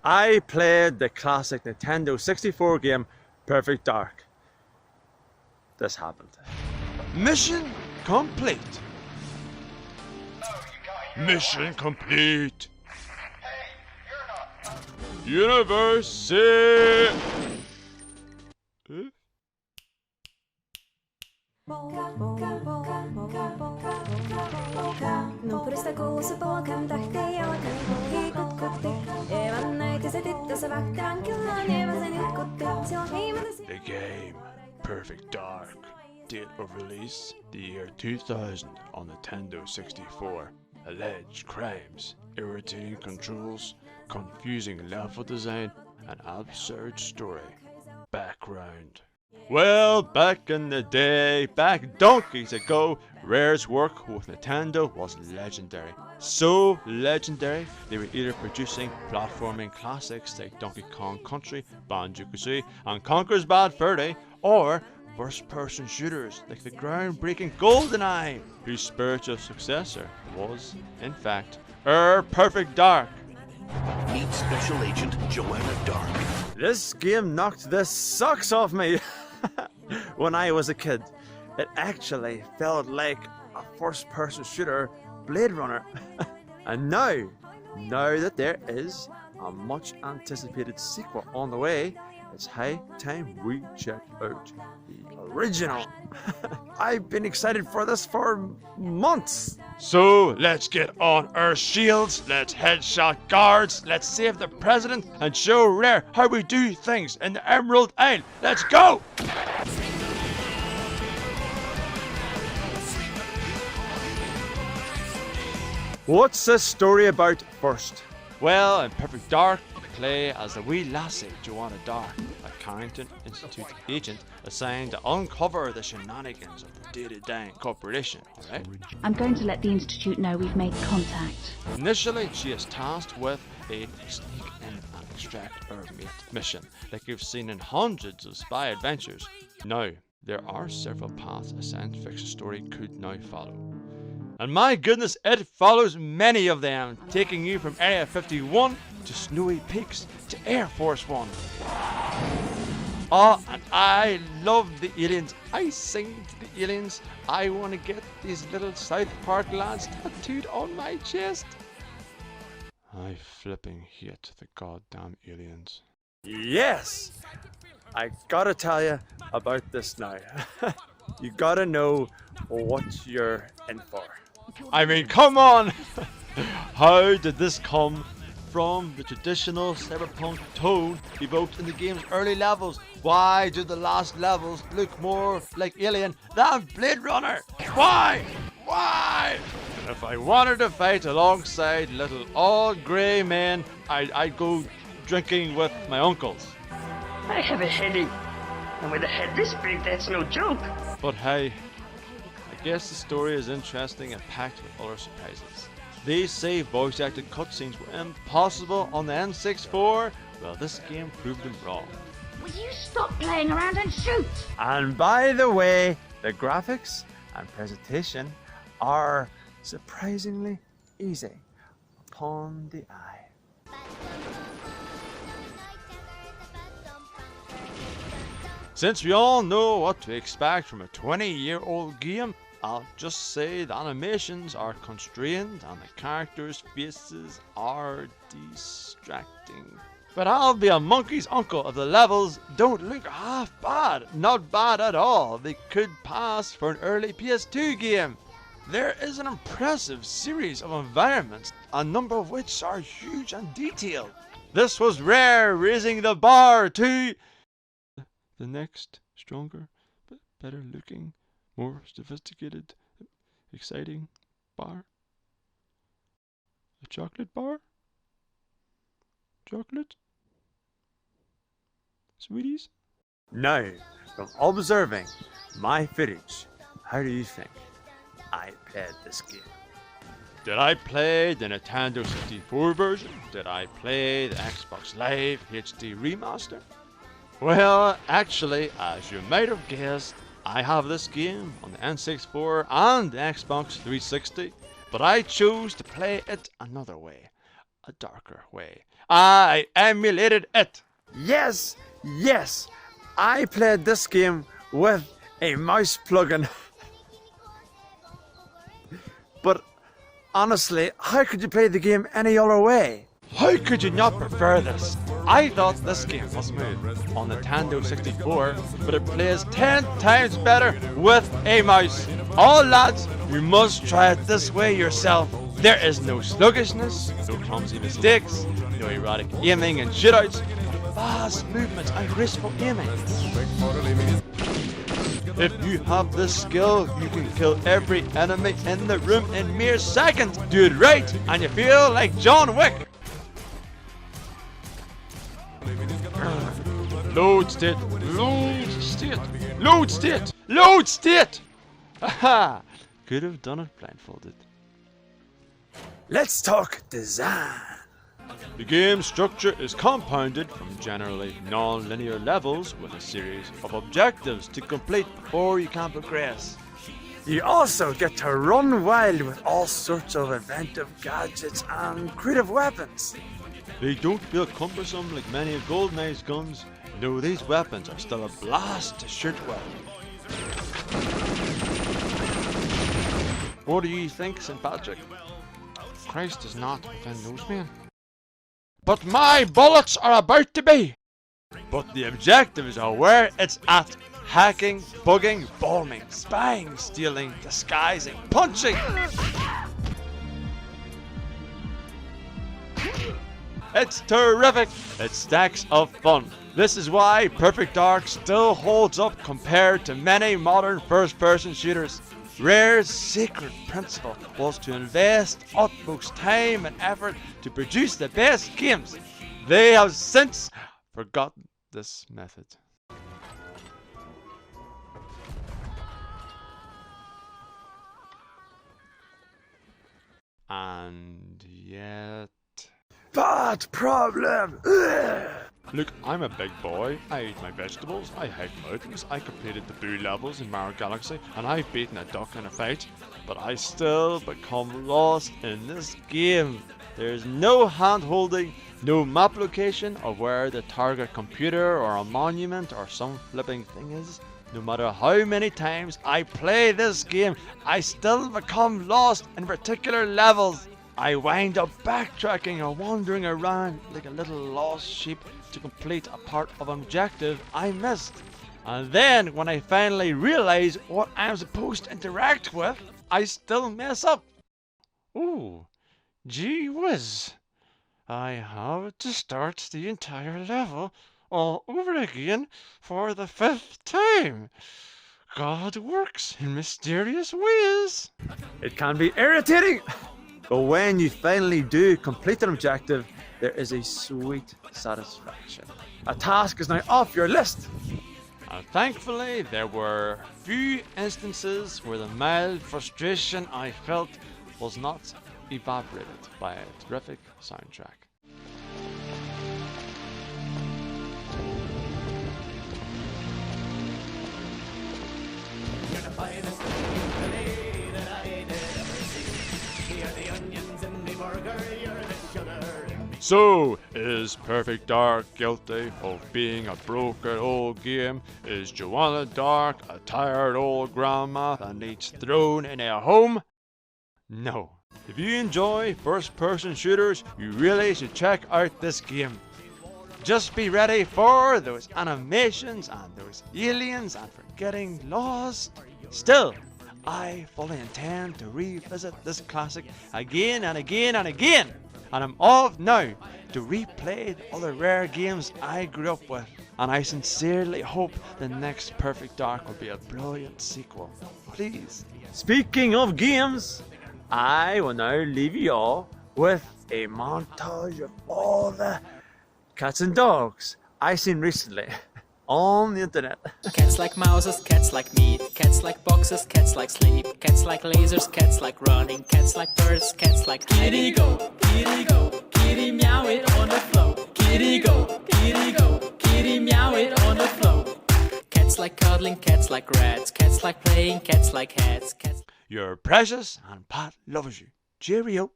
I played the classic Nintendo 64 game Perfect Dark. This happened. Mission complete. Mission complete. Universe. Nuorista kuusi polkan tahti jalkan kohi kutkutti. Evan näiti se tyttönsä vähtään kylään Eeva sen ilkutti. Silloin hiimetä The game Perfect Dark. Date of release the year 2000 on Nintendo 64. Alleged crimes, irritating controls, confusing level design, and absurd story. Background. Well, back in the day, back donkeys ago, Rare's work with Nintendo was legendary. So legendary, they were either producing platforming classics like Donkey Kong Country, Banjo-Kazooie, and Conker's Bad Fur Day, or first-person shooters like the groundbreaking GoldenEye, whose spiritual successor was, in fact, Perfect Dark. Meet Special Agent Joanna Dark. This game knocked the socks off me when I was a kid. It actually felt like a first-person shooter Blade Runner. And now that there is a much anticipated sequel on the way, it's high time we check out the original. I've been excited for this for months. So let's get on our shields, let's headshot guards, let's save the president, and show Rare how we do things in the Emerald Isle. Let's go! What's this story about first? Well, in Perfect Dark, we play as the wee lassie Joanna Dark, a Carrington Institute agent assigned to uncover the shenanigans of the Data Dying Corporation, alright? I'm going to let the Institute know we've made contact. Initially, she is tasked with a sneak in and extract our mate mission, like you've seen in hundreds of spy adventures. Now, there are several paths a science fiction story could now follow. And my goodness, it follows many of them, taking you from Area 51 to Snowy Peaks to Air Force One. Oh, and I love the aliens. I sing to the aliens. I want to get these little South Park lads tattooed on my chest. I flipping hate the goddamn aliens. Yes! I gotta tell you about this now. You gotta know what you're in for. I mean, come on! How did this come from the traditional cyberpunk tone evoked in the game's early levels? Why do the last levels look more like Alien than Blade Runner? Why? Why? And if I wanted to fight alongside little old grey men, I'd go drinking with my uncles. I have a headache. And with a head this big, that's no joke. But hey, I guess the story is interesting and packed with other surprises. They say voice acted cutscenes were impossible on the N64. Well, this game proved them wrong. Will you stop playing around and shoot? And by the way, the graphics and presentation are surprisingly easy upon the eye. Since we all know what to expect from a 20-year-old game, I'll just say the animations are constrained and the characters' faces are distracting. But I'll be a monkey's uncle if the levels don't look half bad. Not bad at all. They could pass for an early PS2 game. There is an impressive series of environments, a number of which are huge and detailed. This was Rare raising the bar to the next stronger, better looking, more sophisticated, exciting bar. A chocolate bar? Chocolate? Sweeties? Now, from observing my footage, how do you think I played this game? Did I play the Nintendo 64 version? Did I play the Xbox Live HD remaster? Well, actually, as you might have guessed, I have this game on the N64 and the Xbox 360, but I chose to play it another way. a darker way. I emulated it. Yes, yes, I played this game with a mouse plugin. But honestly, how could you play the game any other way? How could you not prefer this? I thought this game was smooth on Nintendo 64, but it plays 10 times better with a mouse. All lads, you must try it this way yourself. There is no sluggishness, no clumsy mistakes, no erratic aiming and shootouts, but fast movements and graceful aiming. If you have this skill, you can kill every enemy in the room in mere seconds. Do it right, and you feel like John Wick. Load state, load state, load state, load state! Haha! Could have done it blindfolded. Let's talk design. The game's structure is compounded from generally non-linear levels with a series of objectives to complete before you can progress. You also get to run wild with all sorts of inventive gadgets and creative weapons. They don't feel cumbersome like many of GoldenEye's guns. No, these weapons are still a blast to shoot with. What do you think, St. Patrick? Christ is not within those men. But my bullets are about to be! But the objectives are where it's at. Hacking, bugging, bombing, spying, stealing, disguising, punching! It's terrific! It's stacks of fun. This is why Perfect Dark still holds up compared to many modern first-person shooters. Rare's secret principle was to invest utmost time and effort to produce the best games. They have since forgotten this method. And yet... Bad problem! Ugh. Look, I'm a big boy. I eat my vegetables, I hike mountains, I completed the blue levels in Mario Galaxy, and I've beaten a duck in a fight. But I still become lost in this game. There's no hand-holding, no map location of where the target computer or a monument or some flipping thing is. No matter how many times I play this game, I still become lost in particular levels. I wind up backtracking or wandering around like a little lost sheep to complete a part of an objective I missed. And then when I finally realize what I'm supposed to interact with, I still mess up. Ooh, gee whiz. I have to start the entire level all over again for the 5th time. God works in mysterious ways. It can be irritating, but when you finally do complete an objective, there is a sweet satisfaction. A task is now off your list. And thankfully, there were few instances where the mild frustration I felt was not evaporated by a terrific soundtrack. So, is Perfect Dark guilty of being a broken old game? Is Joanna Dark a tired old grandma that needs thrown in a home? No. If you enjoy first-person shooters, you really should check out this game. Just be ready for those animations and those aliens and for getting lost. Still, I fully intend to revisit this classic again and again and again. And I'm off now to replay the other Rare games I grew up with. And I sincerely hope the next Perfect Dark will be a brilliant sequel. Please. Speaking of games, I will now leave you all with a montage of all the cats and dogs I've seen recently on the internet. Cats like mouses, cats like meat, cats like boxes, cats like sleep, cats like lasers, cats like running, cats like birds, cats like kitty go, kitty meow it on the floor. Kitty go, kitty meow it on the floor. Cats like cuddling, cats like rats, cats like playing, cats like cats, cats. You're precious and Pat loves you. Cheerio.